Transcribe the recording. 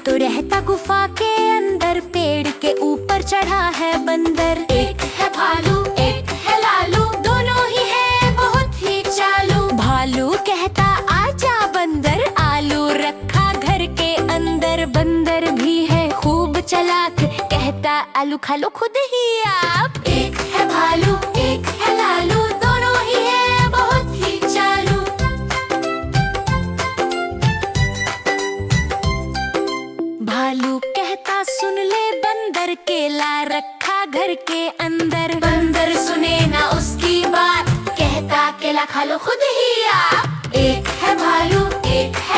तो रहता गुफा के अंदर, पेड़ के ऊपर चढ़ा है बंदर। एक है भालू एक है लालू, दोनों ही है बहुत ही चालू। भालू कहता आजा बंदर, आलू रखा घर के अंदर। बंदर भी है खूब चालाक, कहता आलू खा लो खुद ही आप। एक है भालू एक है लालू, दोनों ही है बहुत ही चालू। भालू कहता सुन ले बंदर, केला रखा घर के अंदर। बंदर सुने ना उसकी बात, कहता केला खा लो खुद ही आप। एक है भालू एक है